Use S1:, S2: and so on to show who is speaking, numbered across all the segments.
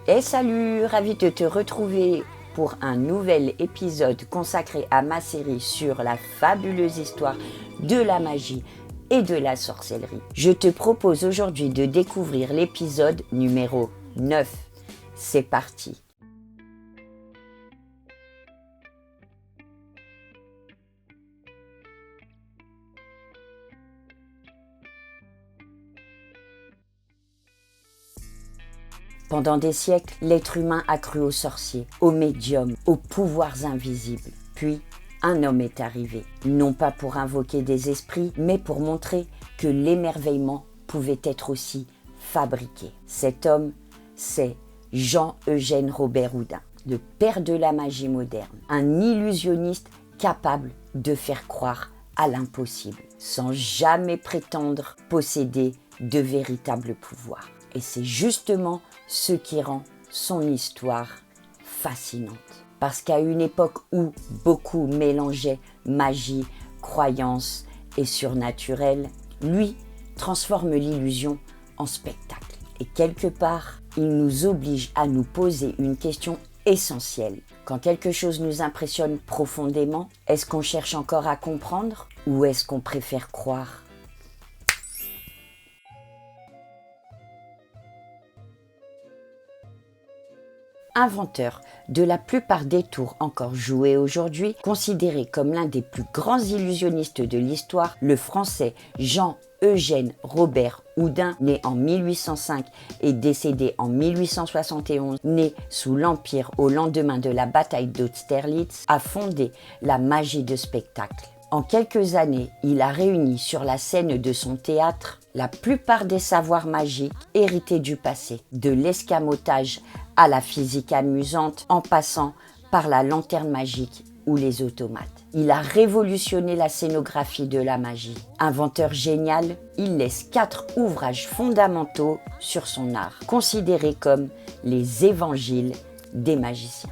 S1: Et salut, ravi de te retrouver pour un nouvel épisode consacré à ma série sur la fabuleuse histoire de la magie et de la sorcellerie. Je te propose aujourd'hui de découvrir l'épisode numéro 9. C'est parti. Pendant des siècles, l'être humain a cru aux sorciers, aux médiums, aux pouvoirs invisibles. Puis, un homme est arrivé, non pas pour invoquer des esprits, mais pour montrer que l'émerveillement pouvait être aussi fabriqué. Cet homme, c'est Jean-Eugène Robert Houdin, le père de la magie moderne, un illusionniste capable de faire croire à l'impossible, sans jamais prétendre posséder de véritables pouvoirs. Et c'est justement ce qui rend son histoire fascinante. Parce qu'à une époque où beaucoup mélangeaient magie, croyance et surnaturel, lui transforme l'illusion en spectacle. Et quelque part, il nous oblige à nous poser une question essentielle. Quand quelque chose nous impressionne profondément, est-ce qu'on cherche encore à comprendre ou est-ce qu'on préfère croire ? Inventeur de la plupart des tours encore jouées aujourd'hui, considéré comme l'un des plus grands illusionnistes de l'histoire, le français Jean-Eugène Robert Houdin, né en 1805 et décédé en 1871, né sous l'Empire au lendemain de la bataille d'Austerlitz, a fondé la magie de spectacle. En quelques années, il a réuni sur la scène de son théâtre la plupart des savoirs magiques hérités du passé, de l'escamotage à la physique amusante, en passant par la lanterne magique ou les automates. Il a révolutionné la scénographie de la magie. Inventeur génial, il laisse 4 ouvrages fondamentaux sur son art, considérés comme les évangiles des magiciens.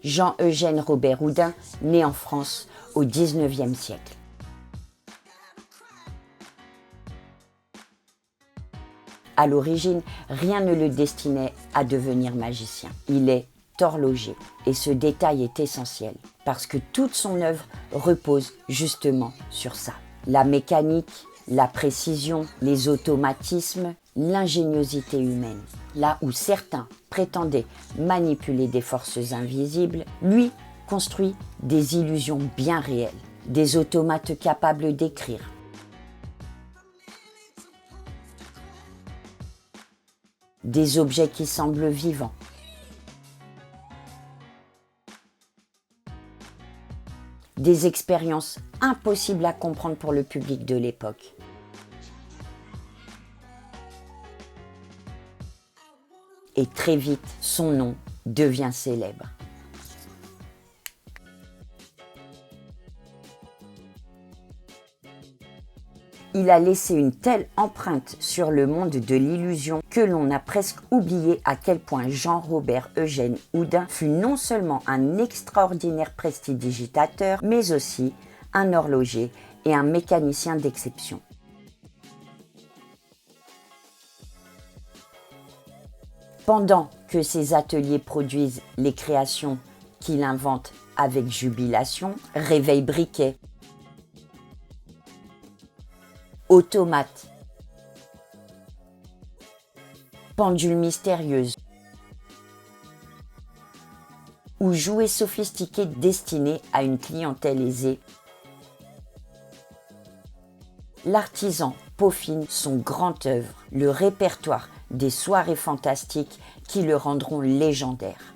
S1: Jean-Eugène Robert Houdin, né en France au XIXe siècle. À l'origine, rien ne le destinait à devenir magicien. Il est horloger et ce détail est essentiel parce que toute son œuvre repose justement sur ça. La mécanique, la précision, les automatismes, l'ingéniosité humaine. Là où certains prétendaient manipuler des forces invisibles, lui construit des illusions bien réelles, des automates capables d'écrire, des objets qui semblent vivants, des expériences impossibles à comprendre pour le public de l'époque. Et très vite, son nom devient célèbre. Il a laissé une telle empreinte sur le monde de l'illusion que l'on a presque oublié à quel point Jean-Robert Eugène Houdin fut non seulement un extraordinaire prestidigitateur, mais aussi un horloger et un mécanicien d'exception. Pendant que ses ateliers produisent les créations qu'il invente avec jubilation, réveil briquet, automates, pendules mystérieuses ou jouets sophistiqués destinés à une clientèle aisée, l'artisan peaufine son grand œuvre, le répertoire des soirées fantastiques qui le rendront légendaire.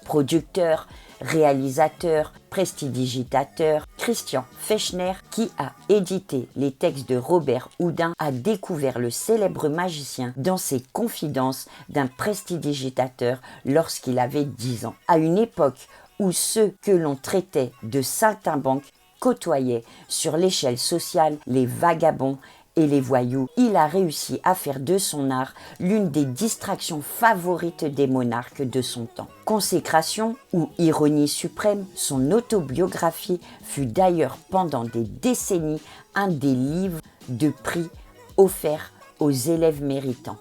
S1: Producteur, réalisateur, prestidigitateur, Christian Fechner, qui a édité les textes de Robert Houdin, a découvert le célèbre magicien dans ses confidences d'un prestidigitateur lorsqu'il avait 10 ans. À une époque où ceux que l'on traitait de saltimbanques côtoyaient sur l'échelle sociale les vagabonds et les voyous, il a réussi à faire de son art l'une des distractions favorites des monarques de son temps. Consécration ou ironie suprême, son autobiographie fut d'ailleurs pendant des décennies un des livres de prix offerts aux élèves méritants.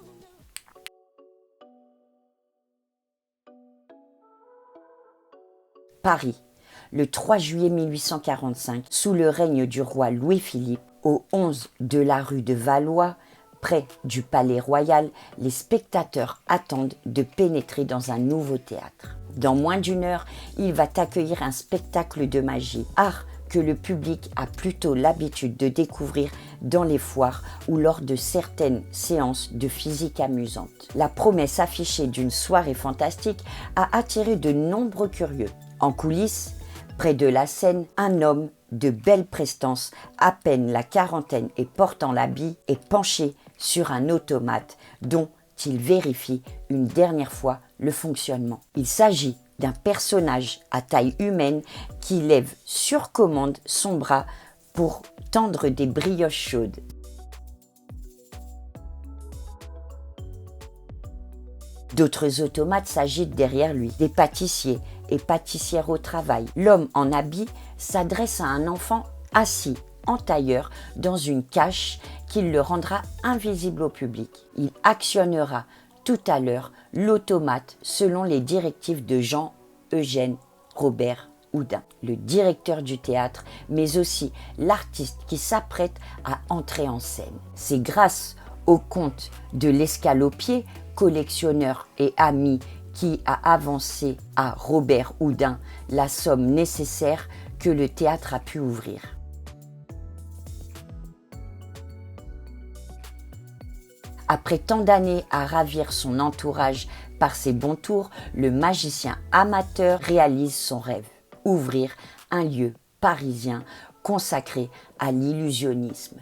S1: Paris, le 3 juillet 1845, sous le règne du roi Louis-Philippe, au 11 de la rue de Valois, près du Palais Royal, les spectateurs attendent de pénétrer dans un nouveau théâtre. Dans moins d'une heure, il va accueillir un spectacle de magie, art que le public a plutôt l'habitude de découvrir dans les foires ou lors de certaines séances de physique amusante. La promesse affichée d'une soirée fantastique a attiré de nombreux curieux. En coulisses, près de la scène, un homme de belle prestance, à peine la quarantaine et portant l'habit, est penché sur un automate dont il vérifie une dernière fois le fonctionnement. Il s'agit d'un personnage à taille humaine qui lève sur commande son bras pour tendre des brioches chaudes. D'autres automates s'agitent derrière lui, des pâtissiers et pâtissières au travail. L'homme en habit s'adresse à un enfant assis en tailleur dans une cache qui le rendra invisible au public. Il actionnera tout à l'heure l'automate selon les directives de Jean-Eugène Robert Houdin, le directeur du théâtre, mais aussi l'artiste qui s'apprête à entrer en scène. C'est grâce au comte de l'Escalopier, collectionneur et ami, qui a avancé à Robert Houdin la somme nécessaire que le théâtre a pu ouvrir. Après tant d'années à ravir son entourage par ses bons tours, le magicien amateur réalise son rêve, ouvrir un lieu parisien consacré à l'illusionnisme.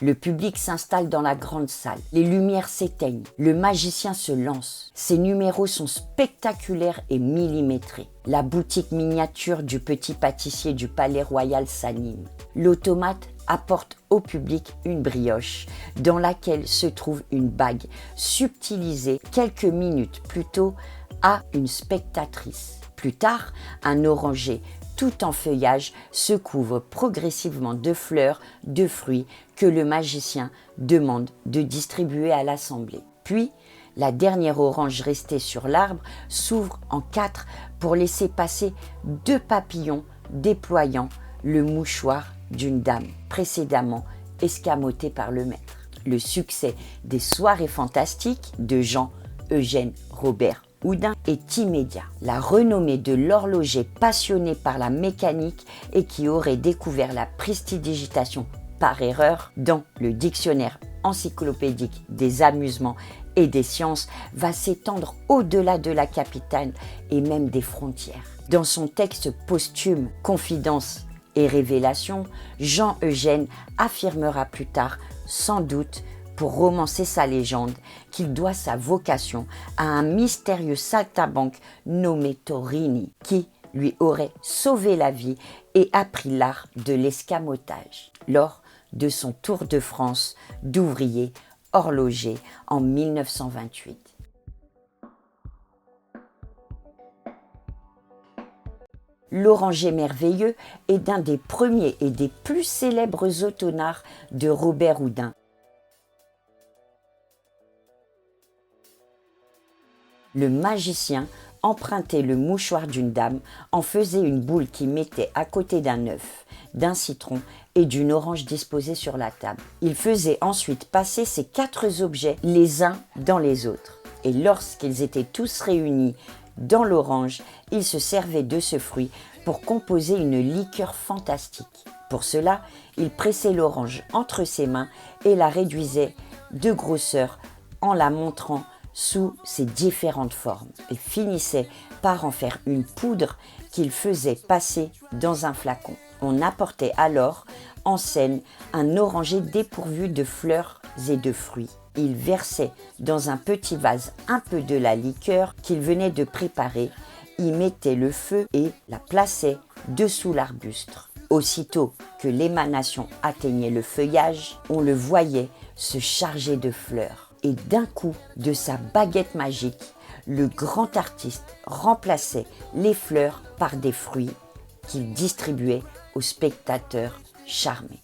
S1: Le public s'installe dans la grande salle. Les lumières s'éteignent. Le magicien se lance. Ses numéros sont spectaculaires et millimétrés. La boutique miniature du petit pâtissier du Palais Royal s'anime. L'automate apporte au public une brioche dans laquelle se trouve une bague subtilisée quelques minutes plus tôt à une spectatrice. Plus tard, un oranger tout en feuillage se couvre progressivement de fleurs, de fruits que le magicien demande de distribuer à l'assemblée. Puis, la dernière orange restée sur l'arbre s'ouvre en 4 pour laisser passer 2 papillons déployant le mouchoir d'une dame précédemment escamotée par le maître. Le succès des soirées fantastiques de Jean-Eugène Robert Houdin est immédiat. La renommée de l'horloger passionné par la mécanique et qui aurait découvert la prestidigitation par erreur dans le dictionnaire encyclopédique des amusements et des sciences va s'étendre au-delà de la capitale et même des frontières. Dans son texte posthume « Confidences et révélations », Jean-Eugène affirmera plus tard, sans doute, pour romancer sa légende, qu'il doit sa vocation à un mystérieux saltimbanque nommé Torini, qui lui aurait sauvé la vie et appris l'art de l'escamotage lors de son tour de France d'ouvrier horloger en 1928. L'Oranger merveilleux est un des premiers et des plus célèbres automnards de Robert Houdin. Le magicien empruntait le mouchoir d'une dame, en faisait une boule qui mettait à côté d'un œuf, d'un citron et d'une orange disposée sur la table. Il faisait ensuite passer ces 4 objets les uns dans les autres. Et lorsqu'ils étaient tous réunis Dans l'orange, il se servait de ce fruit pour composer une liqueur fantastique. Pour cela, il pressait l'orange entre ses mains et la réduisait de grosseur en la montrant sous ses différentes formes. Il finissait par en faire une poudre qu'il faisait passer dans un flacon. On apportait alors en scène un oranger dépourvu de fleurs et de fruits. Il versait dans un petit vase un peu de la liqueur qu'il venait de préparer, y mettait le feu et la plaçait dessous l'arbuste. Aussitôt que l'émanation atteignait le feuillage, on le voyait se charger de fleurs. Et d'un coup de sa baguette magique, le grand artiste remplaçait les fleurs par des fruits qu'il distribuait aux spectateurs charmés.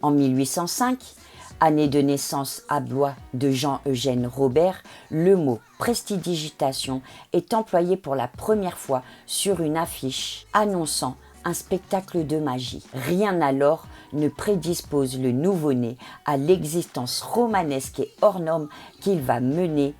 S1: En 1805, année de naissance à Blois de Jean-Eugène Robert, le mot prestidigitation est employé pour la première fois sur une affiche annonçant un spectacle de magie. Rien alors ne prédispose le nouveau-né à l'existence romanesque et hors norme qu'il va mener,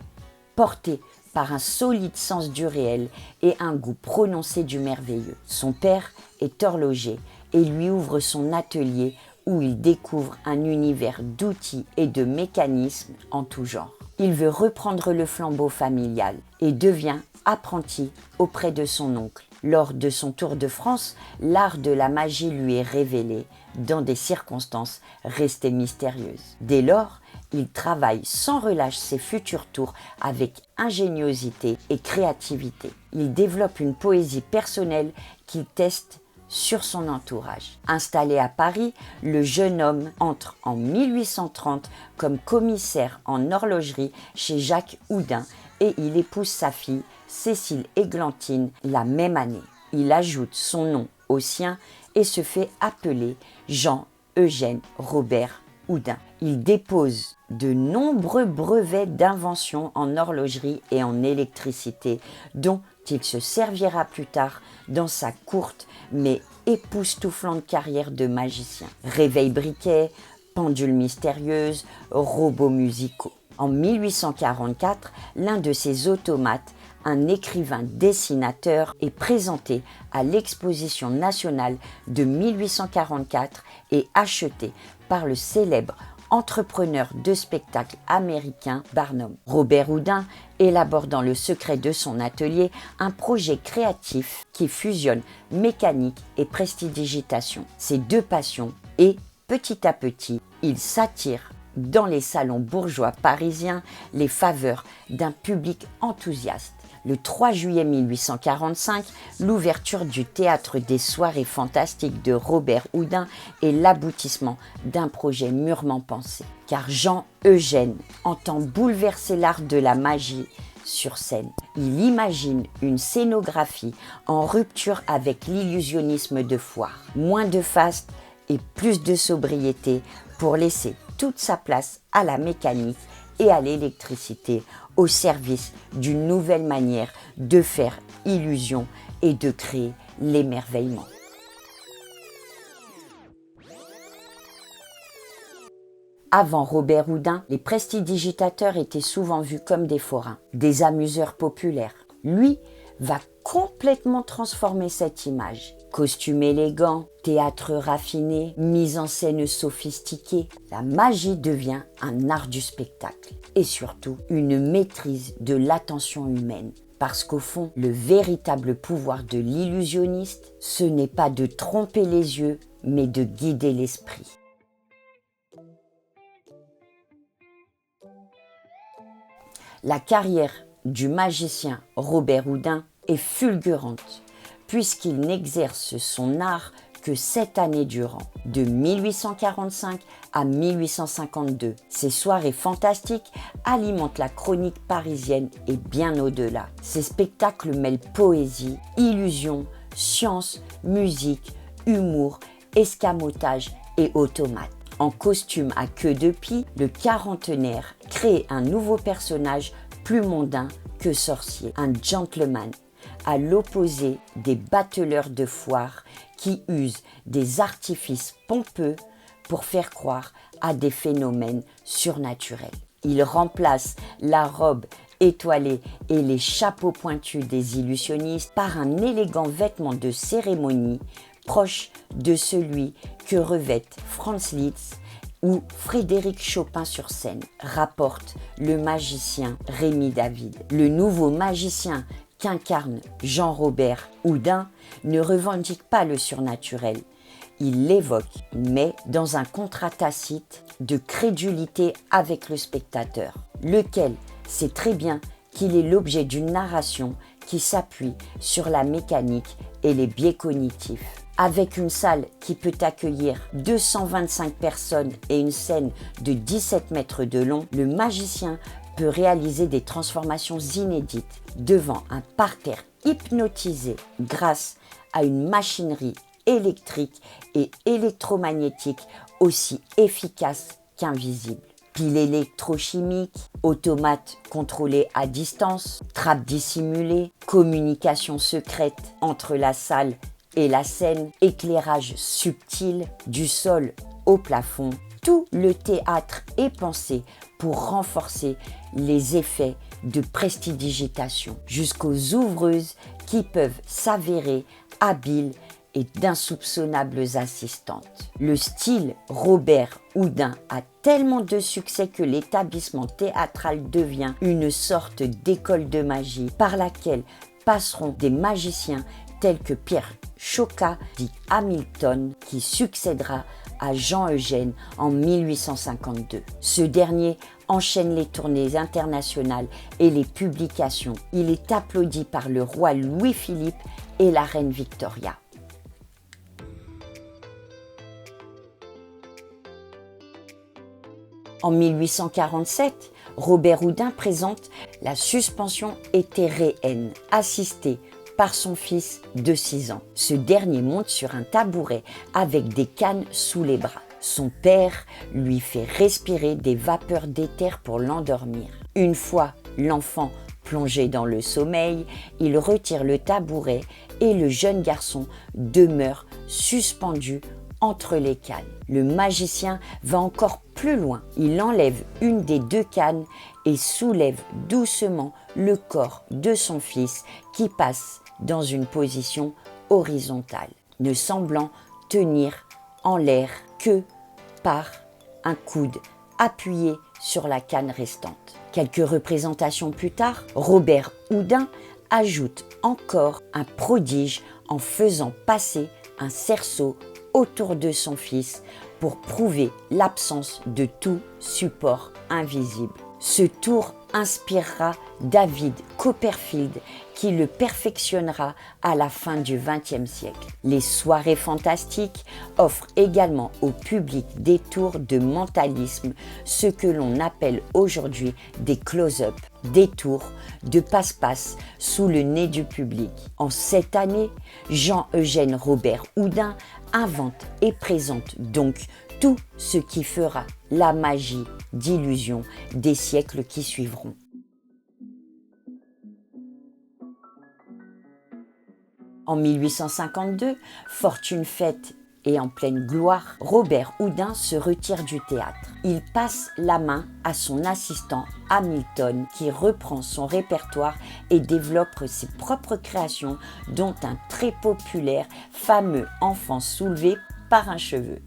S1: porté par un solide sens du réel et un goût prononcé du merveilleux. Son père est horloger et lui ouvre son atelier où il découvre un univers d'outils et de mécanismes en tout genre. Il veut reprendre le flambeau familial et devient apprenti auprès de son oncle. Lors de son tour de France, l'art de la magie lui est révélé dans des circonstances restées mystérieuses. Dès lors, il travaille sans relâche ses futurs tours avec ingéniosité et créativité. Il développe une poésie personnelle qu'il teste sur son entourage. Installé à Paris, le jeune homme entre en 1830 comme commissaire en horlogerie chez Jacques Houdin et il épouse sa fille Cécile Églantine la même année. Il ajoute son nom au sien et se fait appeler Jean-Eugène Robert Houdin. Il dépose de nombreux brevets d'invention en horlogerie et en électricité dont il se servira plus tard dans sa courte mais époustouflante carrière de magicien. Réveil briquet, pendules mystérieuses, robots musicaux. En 1844, l'un de ses automates, un écrivain dessinateur, est présenté à l'exposition nationale de 1844 et acheté par le célèbre entrepreneur de spectacle américain Barnum. Robert Houdin élabore dans le secret de son atelier un projet créatif qui fusionne mécanique et prestidigitation. Ces deux passions et, petit à petit, il s'attire dans les salons bourgeois parisiens les faveurs d'un public enthousiaste. Le 3 juillet 1845, l'ouverture du théâtre des soirées fantastiques de Robert Houdin est l'aboutissement d'un projet mûrement pensé. Car Jean-Eugène entend bouleverser l'art de la magie sur scène. Il imagine une scénographie en rupture avec l'illusionnisme de foire. Moins de faste et plus de sobriété pour laisser toute sa place à la mécanique et à l'électricité au service d'une nouvelle manière de faire illusion et de créer l'émerveillement. Avant Robert Houdin, les prestidigitateurs étaient souvent vus comme des forains, des amuseurs populaires. Lui va complètement transformer cette image. Costume élégant, théâtre raffiné, mise en scène sophistiquée, la magie devient un art du spectacle et surtout une maîtrise de l'attention humaine. Parce qu'au fond, le véritable pouvoir de l'illusionniste, ce n'est pas de tromper les yeux, mais de guider l'esprit. La carrière du magicien Robert Houdin est fulgurante, puisqu'il n'exerce son art que 7 années durant, de 1845 à 1852. Ces soirées fantastiques alimentent la chronique parisienne et bien au-delà. Ces spectacles mêlent poésie, illusion, science, musique, humour, escamotage et automate. En costume à queue de pie, le quarantenaire crée un nouveau personnage plus mondain que sorcier, un gentleman, à l'opposé des bateleurs de foire qui usent des artifices pompeux pour faire croire à des phénomènes surnaturels. Il remplace la robe étoilée et les chapeaux pointus des illusionnistes par un élégant vêtement de cérémonie proche de celui que revêtent Franz Liszt ou Frédéric Chopin sur scène, rapporte le magicien Rémi David. Le nouveau magicien qu'incarne Jean-Robert Houdin ne revendique pas le surnaturel. Il l'évoque, mais dans un contrat tacite de crédulité avec le spectateur, lequel sait très bien qu'il est l'objet d'une narration qui s'appuie sur la mécanique et les biais cognitifs. Avec une salle qui peut accueillir 225 personnes et une scène de 17 mètres de long, le magicien peut réaliser des transformations inédites devant un parterre hypnotisé grâce à une machinerie électrique et électromagnétique aussi efficace qu'invisible. Piles électrochimiques, automates contrôlés à distance, trappes dissimulées, communication secrète entre la salle et la scène, éclairage subtil du sol au plafond. Tout le théâtre est pensé pour renforcer les effets de prestidigitation, jusqu'aux ouvreuses qui peuvent s'avérer habiles et d'insoupçonnables assistantes. Le style Robert Houdin a tellement de succès que l'établissement théâtral devient une sorte d'école de magie par laquelle passeront des magiciens tels que Pierre Choca, dit Hamilton, qui succédera à Jean-Eugène en 1852. Ce dernier enchaîne les tournées internationales et les publications. Il est applaudi par le roi Louis-Philippe et la reine Victoria. En 1847, Robert Houdin présente La suspension éthéréenne, assistée par son fils de 6 ans. Ce dernier monte sur un tabouret avec des cannes sous les bras. Son père lui fait respirer des vapeurs d'éther pour l'endormir. Une fois l'enfant plongé dans le sommeil, il retire le tabouret et le jeune garçon demeure suspendu entre les cannes. Le magicien va encore plus loin. Il enlève une des 2 cannes et soulève doucement le corps de son fils qui passe dans une position horizontale, ne semblant tenir en l'air que par un coude appuyé sur la canne restante. Quelques représentations plus tard, Robert Houdin ajoute encore un prodige en faisant passer un cerceau autour de son fils pour prouver l'absence de tout support invisible. Ce tour inspirera David Copperfield qui le perfectionnera à la fin du XXe siècle. Les soirées fantastiques offrent également au public des tours de mentalisme, ce que l'on appelle aujourd'hui des close-up, des tours de passe-passe sous le nez du public. En cette année, Jean-Eugène Robert Houdin invente et présente donc tout ce qui fera la magie d'illusion des siècles qui suivront. En 1852, fortune faite et en pleine gloire, Robert Houdin se retire du théâtre. Il passe la main à son assistant Hamilton qui reprend son répertoire et développe ses propres créations, dont un très populaire fameux enfant soulevé par un cheveu.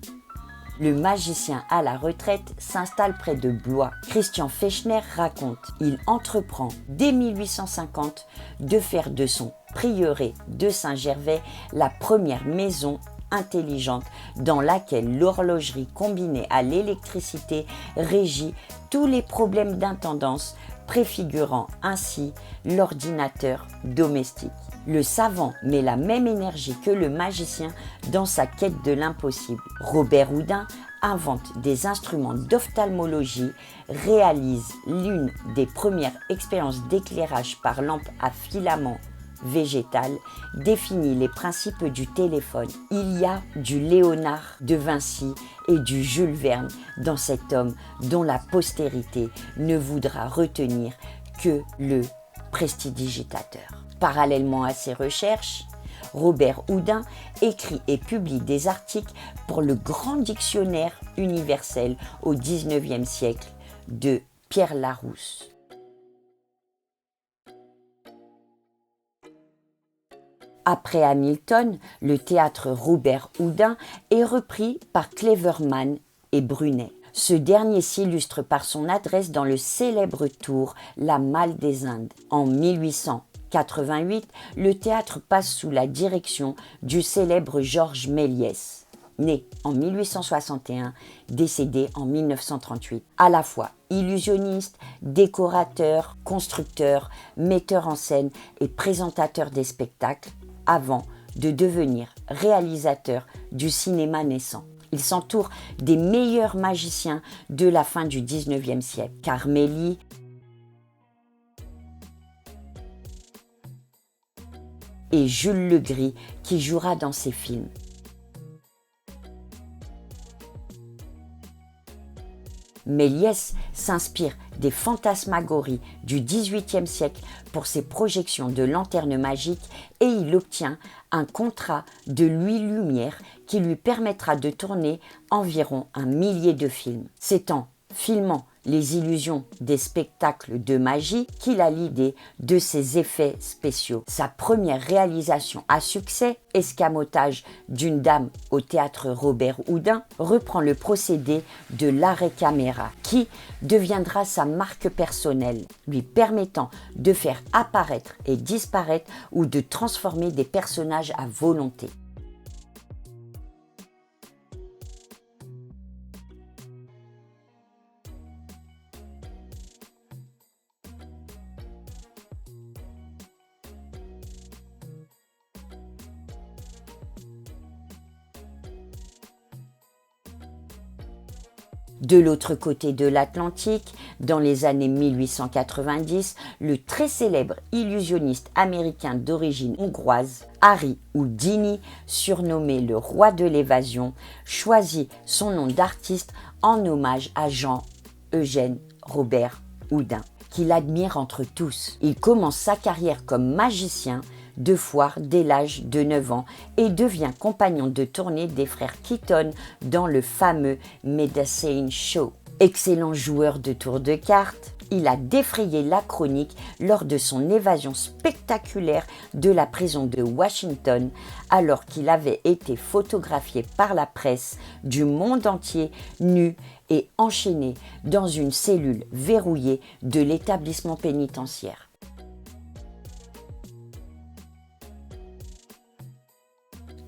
S1: Le magicien à la retraite s'installe près de Blois. Christian Fechner raconte, il entreprend dès 1850 de faire de son prieuré de Saint-Gervais la première maison intelligente dans laquelle l'horlogerie combinée à l'électricité régit tous les problèmes d'intendance, préfigurant ainsi l'ordinateur domestique. Le savant met la même énergie que le magicien dans sa quête de l'impossible. Robert Houdin invente des instruments d'ophtalmologie, réalise l'une des premières expériences d'éclairage par lampe à filament végétal, définit les principes du téléphone. Il y a du Léonard de Vinci et du Jules Verne dans cet homme dont la postérité ne voudra retenir que le prestidigitateur. Parallèlement à ses recherches, Robert Houdin écrit et publie des articles pour le Grand Dictionnaire universel au XIXe siècle de Pierre Larousse. Après Hamilton, le théâtre Robert Houdin est repris par Cleverman et Brunet. Ce dernier s'illustre par son adresse dans le célèbre tour La Malle des Indes. En 1888, le théâtre passe sous la direction du célèbre Georges Méliès, né en 1861, décédé en 1938. À la fois illusionniste, décorateur, constructeur, metteur en scène et présentateur des spectacles, avant de devenir réalisateur du cinéma naissant. Il s'entoure des meilleurs magiciens de la fin du XIXe siècle, Carmelli, et Jules Legris, qui jouera dans ses films. Méliès s'inspire des fantasmagories du XVIIIe siècle pour ses projections de lanternes magiques et il obtient un contrat de 8 lumières qui lui permettra de tourner environ 1 millier de films. C'est en filmant les illusions des spectacles de magie qu'il a l'idée de ces effets spéciaux. Sa première réalisation à succès, Escamotage d'une dame au théâtre Robert Houdin, reprend le procédé de l'arrêt caméra qui deviendra sa marque personnelle, lui permettant de faire apparaître et disparaître ou de transformer des personnages à volonté. De l'autre côté de l'Atlantique, dans les années 1890, le très célèbre illusionniste américain d'origine hongroise, Harry Houdini, surnommé le roi de l'évasion, choisit son nom d'artiste en hommage à Jean-Eugène Robert Houdin, qu'il admire entre tous. Il commence sa carrière comme magicien de foire dès l'âge de 9 ans et devient compagnon de tournée des frères Keaton dans le fameux Medicine Show. Excellent joueur de tours de cartes, il a défrayé la chronique lors de son évasion spectaculaire de la prison de Washington alors qu'il avait été photographié par la presse du monde entier nu et enchaîné dans une cellule verrouillée de l'établissement pénitentiaire.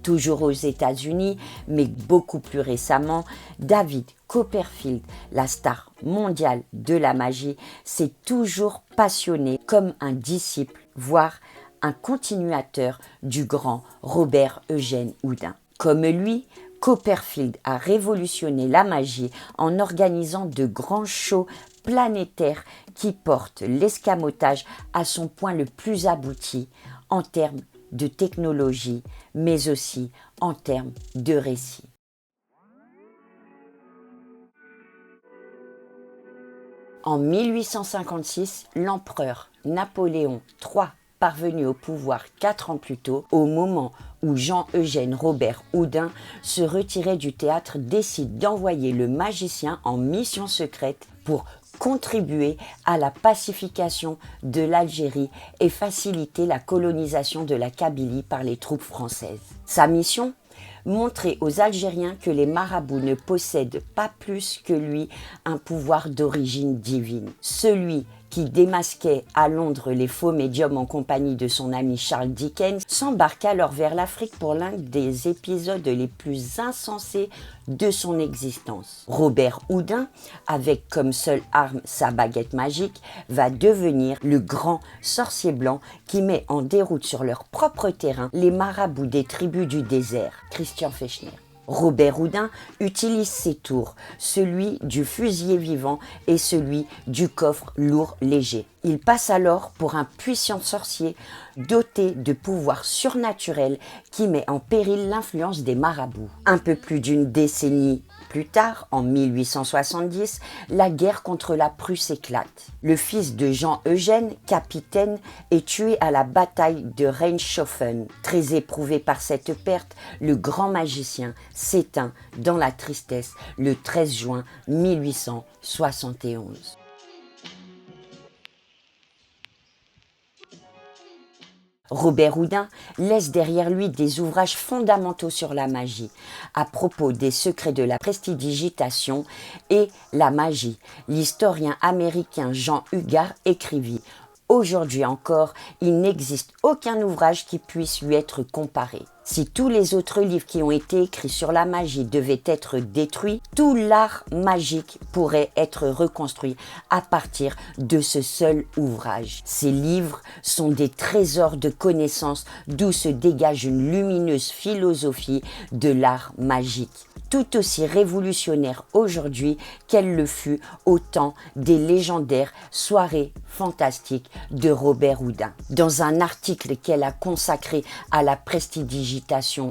S1: Toujours aux États-Unis, mais beaucoup plus récemment, David Copperfield, la star mondiale de la magie, s'est toujours passionné comme un disciple, voire un continuateur du grand Robert-Eugène Houdin. Comme lui, Copperfield a révolutionné la magie en organisant de grands shows planétaires qui portent l'escamotage à son point le plus abouti en termes de technologie, mais aussi en termes de récit. En 1856, l'empereur Napoléon III, parvenu au pouvoir 4 ans plus tôt, au moment où Jean-Eugène Robert Houdin se retirait du théâtre, décide d'envoyer le magicien en mission secrète pour contribuer à la pacification de l'Algérie et faciliter la colonisation de la Kabylie par les troupes françaises. Sa mission ? Montrer aux Algériens que les marabouts ne possèdent pas plus que lui un pouvoir d'origine divine. Celui qui démasquait à Londres les faux médiums en compagnie de son ami Charles Dickens, s'embarque alors vers l'Afrique pour l'un des épisodes les plus insensés de son existence. Robert Houdin, avec comme seule arme sa baguette magique, va devenir le grand sorcier blanc qui met en déroute sur leur propre terrain les marabouts des tribus du désert. Christian Fechner. Robert Houdin utilise ses tours, celui du fusilier vivant et celui du coffre lourd-léger. Il passe alors pour un puissant sorcier doté de pouvoirs surnaturels qui met en péril l'influence des marabouts. Un peu plus d'une décennie Plus tard, en 1870, la guerre contre la Prusse éclate. Le fils de Jean Eugène, capitaine, est tué à la bataille de Reinshofen. Très éprouvé par cette perte, le grand magicien s'éteint dans la tristesse le 13 juin 1871. Robert Houdin laisse derrière lui des ouvrages fondamentaux sur la magie, à propos des secrets de la prestidigitation et la magie. L'historien américain Jean Hugard écrivit « Aujourd'hui encore, il n'existe aucun ouvrage qui puisse lui être comparé. Si tous les autres livres qui ont été écrits sur la magie devaient être détruits, tout l'art magique pourrait être reconstruit à partir de ce seul ouvrage. Ces livres sont des trésors de connaissances d'où se dégage une lumineuse philosophie de l'art magique, tout aussi révolutionnaire aujourd'hui qu'elle le fut au temps des légendaires soirées fantastiques de Robert Houdin. » Dans un article qu'elle a consacré à la prestidigitation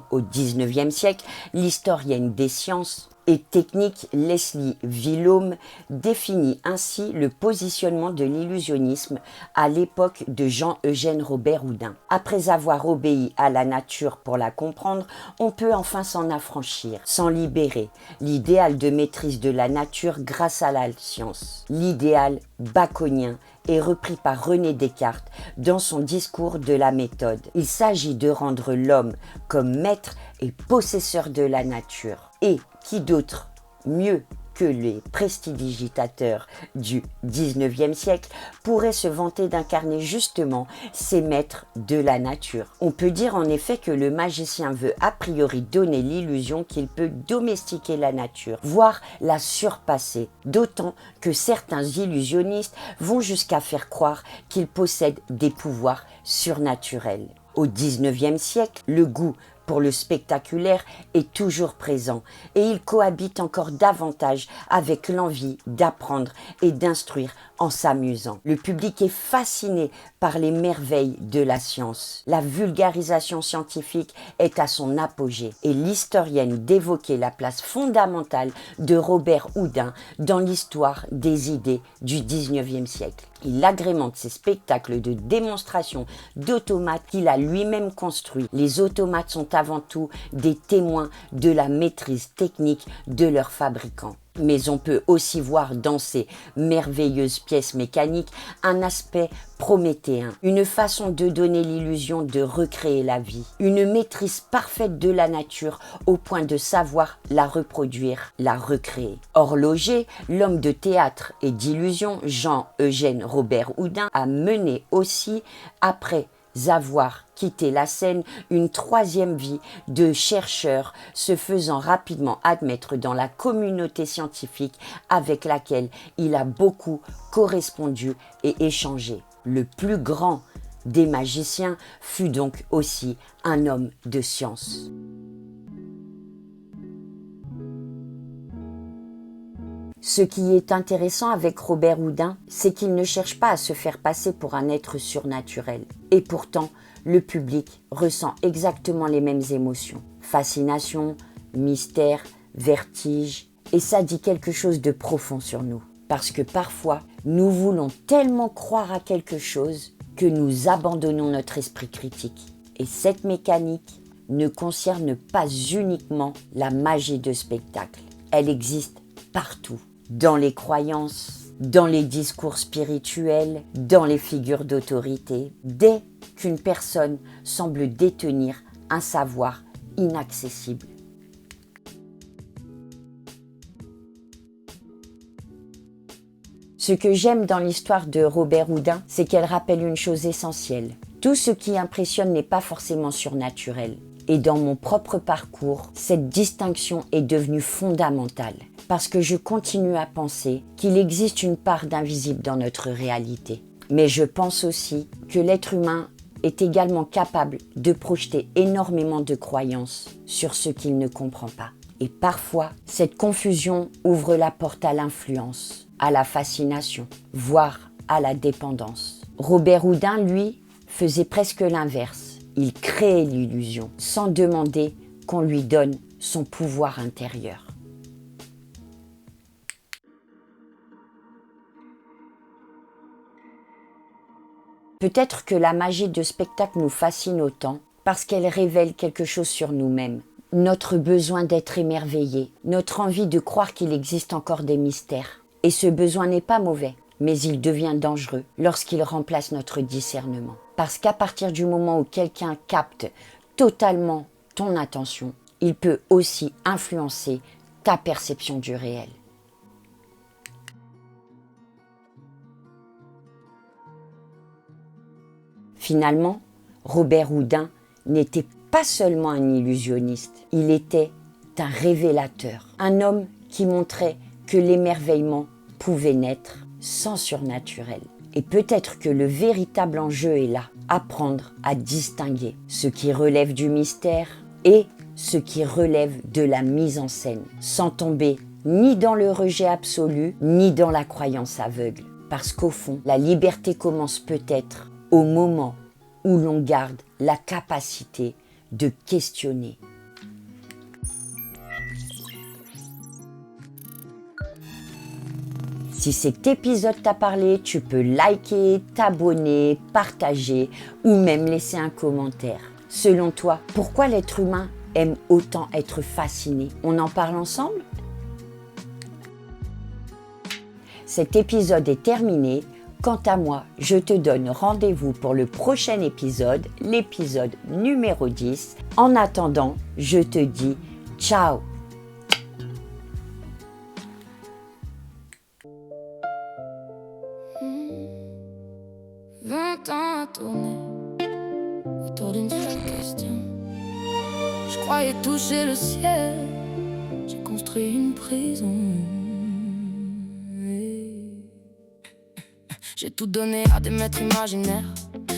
S1: au XIXe siècle, l'historienne des sciences et techniques Leslie Villaume définit ainsi le positionnement de l'illusionnisme à l'époque de Jean-Eugène Robert Houdin. Après avoir obéi à la nature pour la comprendre, on peut enfin s'en affranchir, s'en libérer. L'idéal de maîtrise de la nature grâce à la science. L'idéal baconien est repris par René Descartes dans son discours de la méthode. Il s'agit de rendre l'homme comme maître et possesseur de la nature. Et qui d'autre, mieux que les prestidigitateurs du XIXe siècle, pourrait se vanter d'incarner justement ces maîtres de la nature. On peut dire en effet que le magicien veut a priori donner l'illusion qu'il peut domestiquer la nature, voire la surpasser, d'autant que certains illusionnistes vont jusqu'à faire croire qu'il possède des pouvoirs surnaturels. Au XIXe siècle, le goût pour le spectaculaire est toujours présent et il cohabite encore davantage avec l'envie d'apprendre et d'instruire en s'amusant. Le public est fasciné par les merveilles de la science. La vulgarisation scientifique est à son apogée et l'historienne d'évoquer la place fondamentale de Robert Houdin dans l'histoire des idées du XIXe siècle. Il agrémente ses spectacles de démonstration d'automates qu'il a lui-même construits. Les automates sont avant tout des témoins de la maîtrise technique de leurs fabricants. Mais on peut aussi voir dans ces merveilleuses pièces mécaniques un aspect prométhéen, une façon de donner l'illusion de recréer la vie, une maîtrise parfaite de la nature au point de savoir la reproduire, la recréer. Horloger, l'homme de théâtre et d'illusion, Jean-Eugène Robert Houdin, a mené aussi, après avoir quitté la scène, une troisième vie de chercheur, se faisant rapidement admettre dans la communauté scientifique avec laquelle il a beaucoup correspondu et échangé. Le plus grand des magiciens fut donc aussi un homme de science. Ce qui est intéressant avec Robert Houdin, c'est qu'il ne cherche pas à se faire passer pour un être surnaturel. Et pourtant, le public ressent exactement les mêmes émotions. Fascination, mystère, vertige. Et ça dit quelque chose de profond sur nous. Parce que parfois, nous voulons tellement croire à quelque chose que nous abandonnons notre esprit critique. Et cette mécanique ne concerne pas uniquement la magie de spectacle. Elle existe partout. Dans les croyances, dans les discours spirituels, dans les figures d'autorité, dès qu'une personne semble détenir un savoir inaccessible. Ce que j'aime dans l'histoire de Robert Houdin, c'est qu'elle rappelle une chose essentielle. Tout ce qui impressionne n'est pas forcément surnaturel. Et dans mon propre parcours, cette distinction est devenue fondamentale. Parce que je continue à penser qu'il existe une part d'invisible dans notre réalité. Mais je pense aussi que l'être humain est également capable de projeter énormément de croyances sur ce qu'il ne comprend pas. Et parfois, cette confusion ouvre la porte à l'influence, à la fascination, voire à la dépendance. Robert Houdin, lui, faisait presque l'inverse. Il créait l'illusion sans demander qu'on lui donne son pouvoir intérieur. Peut-être que la magie de spectacle nous fascine autant parce qu'elle révèle quelque chose sur nous-mêmes. Notre besoin d'être émerveillé, notre envie de croire qu'il existe encore des mystères. Et ce besoin n'est pas mauvais, mais il devient dangereux lorsqu'il remplace notre discernement. Parce qu'à partir du moment où quelqu'un capte totalement ton attention, il peut aussi influencer ta perception du réel. Finalement, Robert Houdin n'était pas seulement un illusionniste, il était un révélateur, un homme qui montrait que l'émerveillement pouvait naître sans surnaturel. Et peut-être que le véritable enjeu est là, apprendre à distinguer ce qui relève du mystère et ce qui relève de la mise en scène, sans tomber ni dans le rejet absolu, ni dans la croyance aveugle. Parce qu'au fond, la liberté commence peut-être au moment où l'on garde la capacité de questionner. Si cet épisode t'a parlé, tu peux liker, t'abonner, partager ou même laisser un commentaire. Selon toi, pourquoi l'être humain aime autant être fasciné? On en parle ensemble? Cet épisode est terminé. Quant à moi, je te donne rendez-vous pour le prochain épisode, l'épisode numéro 10. En attendant, je te dis ciao!
S2: Ans à tourner autour d'une seule question. Je croyais toucher le ciel, j'ai construit une prison. J'ai tout donné à des maîtres imaginaires,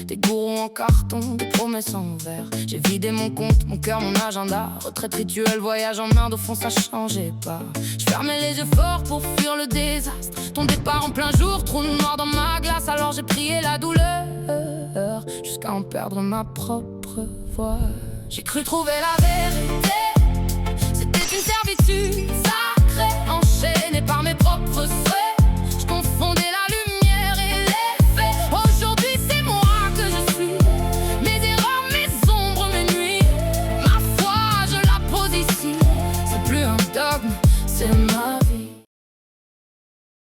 S2: des gourous en carton, des promesses en verre. J'ai vidé mon compte, mon cœur, mon agenda. Retraite rituelle, voyage en Inde, au fond ça changeait pas. Je fermais les yeux forts pour fuir le désastre. Ton départ en plein jour, trou noir dans ma glace. Alors j'ai prié la douleur jusqu'à en perdre ma propre voix. J'ai cru trouver la vérité, c'était une servitude sacrée, enchaînée par mes propres